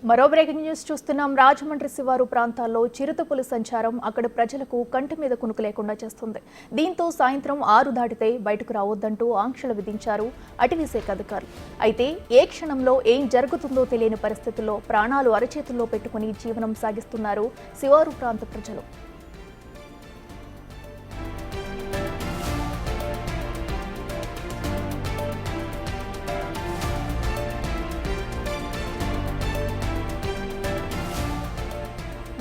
మరో breaking news చూస్తున్నాం. రాజమండ్రి శివారు ప్రాంతాల్లో చిరుతపులి సంచారం అక్కడ ప్రజలకు కంటి మీద కునుకు లేకుండా చేస్తుంది. దీంతో సాయంత్రం 6 దాటితే బయటకు రావద్దంటూ ఆంక్షలు విధించారు అటవీశాఖ అధికారులు. అయితే ఏ క్షణంలో ఏం జరుగుతుందో తెలియని పరిస్థితుల్లో ప్రాణాలు అరచేతుల్లో పెట్టుకుని జీవనం సాగిస్తున్నారు శివారు ప్రాంత ప్రజలు.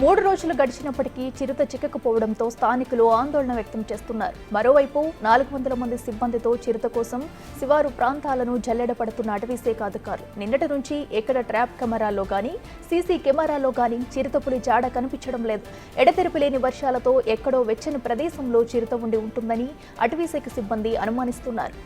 మూడు రోజులు గడిచినప్పటికీ చిరుత చిక్కకపోవడంతో స్థానికులు ఆందోళన వ్యక్తం చేస్తున్నారు. మరోవైపు 400 మంది సిబ్బందితో చిరుత కోసం శివారు ప్రాంతాలను జల్లెడపడుతున్న అటవీశాఖ అధికారులు. నిన్నటి నుంచి ఎక్కడ ట్రాప్ కెమెరాల్లో గానీ సీసీ కెమెరాల్లో గానీ చిరుతపులి జాడ కనిపించడం లేదు. ఎడతెరిపి లేని వర్షాలతో ఎక్కడో వెచ్చని ప్రదేశంలో చిరుత ఉండి ఉంటుందని అటవీశాఖ సిబ్బంది అనుమానిస్తున్నారు.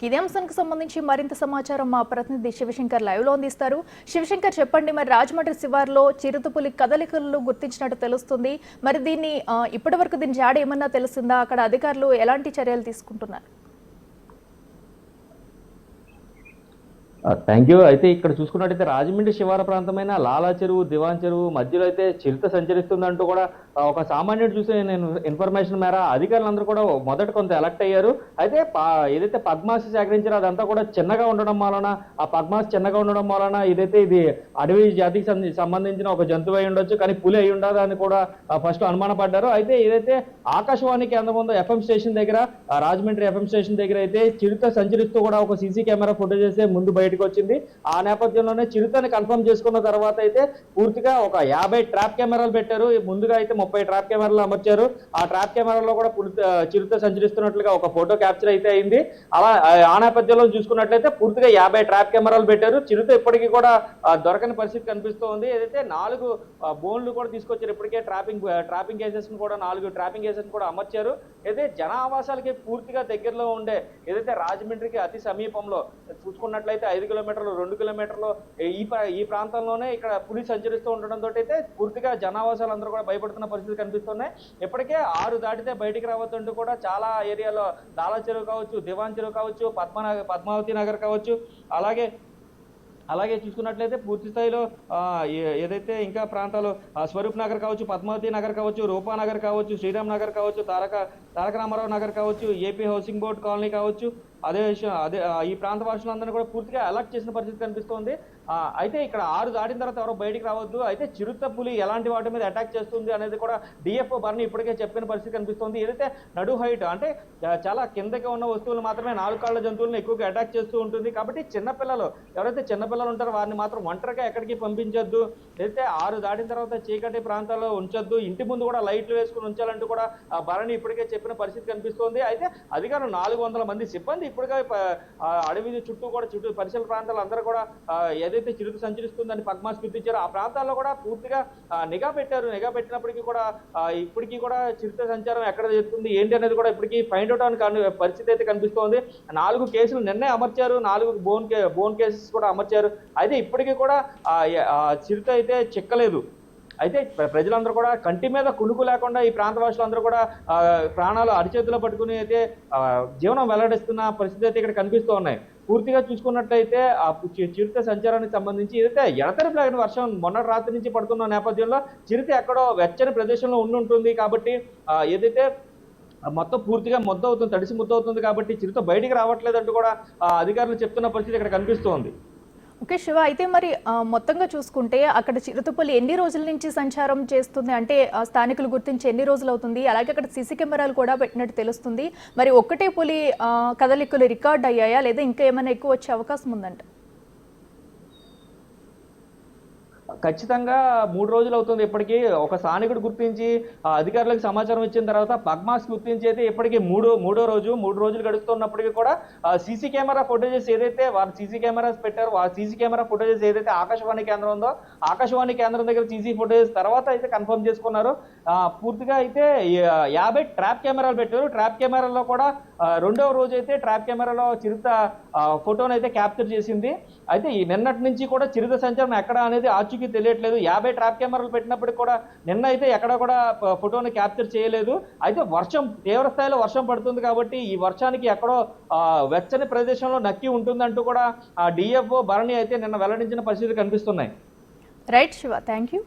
ఇదే అంశానికి సంబంధించి మరింత సమాచారం మా ప్రతినిధి శివశంకర్ లైవ్ లో అందిస్తారు. శివశంకర్, చెప్పండి, మరి రాజమండ్రి శివార్లో చిరుతపులి కదలికలను గుర్తించినట్టు తెలుస్తుంది. మరి దీన్ని ఇప్పటి వరకు దీని జాడ ఏమన్నా తెలిసిందా? అక్కడ అధికారులు ఎలాంటి చర్యలు తీసుకుంటున్నారు? Thank you. అయితే ఇక్కడ చూసుకున్నట్టయితే రాజమండ్రి శివార ప్రాంతమైన లాలా చెరువు, దివాన్ చెరువు మధ్యలో అయితే చిరుత సంచరిస్తుందంటూ కూడా ఒక సామాన్యుడు చూసే నేను ఇన్ఫర్మేషన్ మేర అధికారులందరూ కూడా మొదట కొంత ఎలక్ట్ అయ్యారు. అయితే ఏదైతే పద్మాసి సేకరించారో అదంతా కూడా చిన్నగా ఉండడం వలన, ఆ పద్మాసి చిన్నగా ఉండడం వలన ఇది అడవి జాతికి సంబంధించిన ఒక జంతువు అయి ఉండొచ్చు, కానీ పులి అయి ఉండదు అని కూడా ఫస్ట్ అనుమానపడ్డారు. అయితే ఏదైతే ఆకాశవాణి కేంద్రం ఉందో ఎఫ్ఎం స్టేషన్ దగ్గర, రాజమండ్రి ఎఫ్ఎం స్టేషన్ దగ్గర అయితే చిరుత సంచరిస్తూ కూడా ఒక సీసీ కెమెరా ఫుటేజ్ చేస్తే ముందు బయటకు వచ్చింది. ఆ నేపథ్యంలోనే చిరుతని కన్ఫర్మ్ చేసుకున్న తర్వాత అయితే పూర్తిగా ఒక 50 ట్రాప్ కెమెరాలు పెట్టారు. ముందుగా అయితే 30 ట్రాప్ కెమెరాలు అమర్చారు. ఆ ట్రాప్ కెమెరాలో కూడా చిరుత సంచరిస్తున్నట్లుగా ఒక ఫోటో క్యాప్చర్ అయితే అయింది. అలా ఆ నేపథ్యంలో చూసుకున్నట్లయితే పూర్తిగా 50 ట్రాప్ కెమెరాలు పెట్టారు. చిరుత ఇప్పటికీ కూడా దొరకని పరిస్థితి కనిపిస్తోంది. ఏదైతే 4 బోన్లు కూడా తీసుకొచ్చారు. ఇప్పటికే ట్రాపింగ్ కేసెస్ కూడా 4 ట్రాపింగ్ కేసెస్ కూడా అమర్చారు. అయితే జనావాసాలకి పూర్తిగా దగ్గరలో ఉండే ఏదైతే రాజమండ్రికి అతి సమీపంలో చూసుకున్నట్లయితే 5 కిలోమీటర్లు 2 కిలోమీటర్లు ఈ ప్రాంతంలోనే ఇక్కడ పులి సంచరిస్తూ ఉండడంతో అయితే పూర్తిగా జనావాసాలు అందరూ కూడా భయపడుతున్న పరిస్థితి కనిపిస్తున్నాయి. ఇప్పటికే 6 దాటితే బయటికి రావద్దంటూ కూడా చాలా ఏరియాలో లాలా చెరువు కావచ్చు, దివాన్ చెరువు కావచ్చు, పద్మావతి నగర్ కావచ్చు, అలాగే చూసుకున్నట్లయితే పూర్తి స్థాయిలో ఏదైతే ఇంకా ప్రాంతాలు స్వరూప్ నగర్ కావచ్చు, పద్మావతి నగర్ కావచ్చు, రూపానగర్ కావచ్చు, శ్రీరామ్ నగర్ కావచ్చు, తారక రామారావు నగర్ కావచ్చు, ఏపీ హౌసింగ్ బోర్డ్ కాలనీ కావచ్చు, అదే ఈ ప్రాంత వాసులందరినీ కూడా పూర్తిగా అలర్ట్ చేసిన పరిస్థితి కనిపిస్తోంది. అయితే ఇక్కడ 6 దాటిన తర్వాత ఎవరో బయటికి రావద్దు, అయితే చిరుత పులి ఎలాంటి వాటి మీద అటాక్ చేస్తుంది అనేది కూడా డిఎఫ్ఓ బర్ని ఇప్పటికే చెప్పిన పరిస్థితి కనిపిస్తుంది. ఏదైతే నడు హైట్ అంటే చాలా కిందకి ఉన్న వస్తువులు మాత్రమే 4 కాళ్ళ జంతువులను ఎక్కువగా అటాక్ చేస్తూ ఉంటుంది. కాబట్టి చిన్నపిల్లలు ఎవరైతే చిన్నపిల్లలు ఉంటారో వారిని మాత్రం ఒంటరిగా ఎక్కడికి పంపించొద్దు. ఏదైతే 6 దాటిన తర్వాత చీకటి ప్రాంతాల్లో ఉంచొద్దు, ఇంటి ముందు కూడా లైట్లు వేసుకుని ఉంచాలంటూ కూడా బర్ని ఇప్పటికే చెప్పిన పరిస్థితి కనిపిస్తోంది. అయితే అధికారులు 400 మంది సిబ్బంది ఇప్పటికే అడవి చుట్టూ పరిసర ప్రాంతాలు అందరూ కూడా ఏదైతే చిరుత సంచరిస్తుందని పద్మాస్ గుర్తించారో ఆ ప్రాంతాల్లో కూడా పూర్తిగా నిఘా పెట్టారు. నిఘా పెట్టినప్పటికీ కూడా ఇప్పటికీ కూడా చిరుత సంచారం ఎక్కడ జరుగుతుంది ఏంటి అనేది కూడా ఇప్పటికీ ఫైండ్ అవుట్ అనే పరిస్థితి అయితే కనిపిస్తోంది. 4 కేసులు నిన్నే అమర్చారు, 4 బోన్ కేసెస్ కూడా అమర్చారు. అయితే ఇప్పటికీ కూడా చిరుత అయితే చిక్కలేదు. అయితే ప్రజలందరూ కూడా కంటి మీద కునుకు లేకుండా ఈ ప్రాంత వాసులందరూ కూడా ప్రాణాలు అరిచేతిలో పట్టుకుని అయితే జీవనం వెల్లడిస్తున్న పరిస్థితి అయితే ఇక్కడ కనిపిస్తూ ఉన్నాయి. పూర్తిగా చూసుకున్నట్లయితే ఆ చిరుత సంచారానికి సంబంధించి ఏదైతే ఎడతెరిపి లేని వర్షం మొన్నటి రాత్రి నుంచి పడుతున్న నేపథ్యంలో చిరుత ఎక్కడో వెచ్చని ప్రదేశంలో ఉంటుంది. కాబట్టి ఏదైతే మొత్తం పూర్తిగా తడిసి ముద్ద అవుతుంది కాబట్టి చిరుత బయటికి రావట్లేదంటూ కూడా అధికారులు చెప్తున్న పరిస్థితి ఇక్కడ కనిపిస్తోంది. ఓకే శివ, అయితే మరి మొత్తంగా చూసుకుంటే అక్కడ చిరుతపులి ఎన్ని రోజుల నుంచి సంచారం చేస్తుంది, అంటే స్థానికులు గుర్తించి ఎన్ని రోజులు అవుతుంది? అలాగే అక్కడ సీసీ కెమెరాలు కూడా పెట్టినట్టు తెలుస్తుంది. మరి ఒక్కటే పులి కదలికలు రికార్డ్ అయ్యాయా, లేదా ఇంకా ఏమైనా ఎక్కువ వచ్చే అవకాశం ఉందంట? ఖచ్చితంగా 3 రోజులు అవుతుంది. ఇప్పటికీ ఒక స్థానికుడు గుర్తించి అధికారులకు సమాచారం ఇచ్చిన తర్వాత పద్మాస్ గుర్తించి అయితే ఇప్పటికీ మూడో రోజు 3 రోజులు గడుస్తున్నప్పటికీ కూడా సీసీ కెమెరా ఫుటేజెస్ ఏదైతే వారు సీసీ కెమెరాస్ పెట్టారో ఆ సీసీ కెమెరా ఫుటేజెస్ ఏదైతే ఆకాశవాణి కేంద్రం ఉందో ఆకాశవాణి కేంద్రం దగ్గర సీసీ ఫుటేజెస్ తర్వాత అయితే కన్ఫర్మ్ చేసుకున్నారు. పూర్తిగా అయితే 50 ట్రాప్ కెమెరాలు పెట్టారు. ట్రాప్ కెమెరాలో కూడా రెండవ రోజు అయితే ట్రాప్ కెమెరాలో చిరుత ఫోటోను అయితే క్యాప్చర్ చేసింది. అయితే ఈ నిన్నటి నుంచి కూడా చిరుత సంచారం ఎక్కడ అనేది ఆచూకీ పోలీసులకి తెలియట్లేదు. 50 ట్రాప్ కెమెరాలు పెట్టినప్పటికి కూడా నిన్న అయితే ఎక్కడ కూడా ఫోటోని క్యాప్చర్ చేయలేదు. అయితే వర్షం తీవ్ర స్థాయిలో వర్షం పడుతుంది కాబట్టి ఈ వర్షానికి ఎక్కడో వెచ్చని ప్రదేశంలో నక్కి ఉంటుందంటూ కూడా డిఎఫ్ఓ భరణి అయితే నిన్న వెల్లడించిన పరిస్థితి కనిపిస్తున్నాయి. Right Shiva, thank you.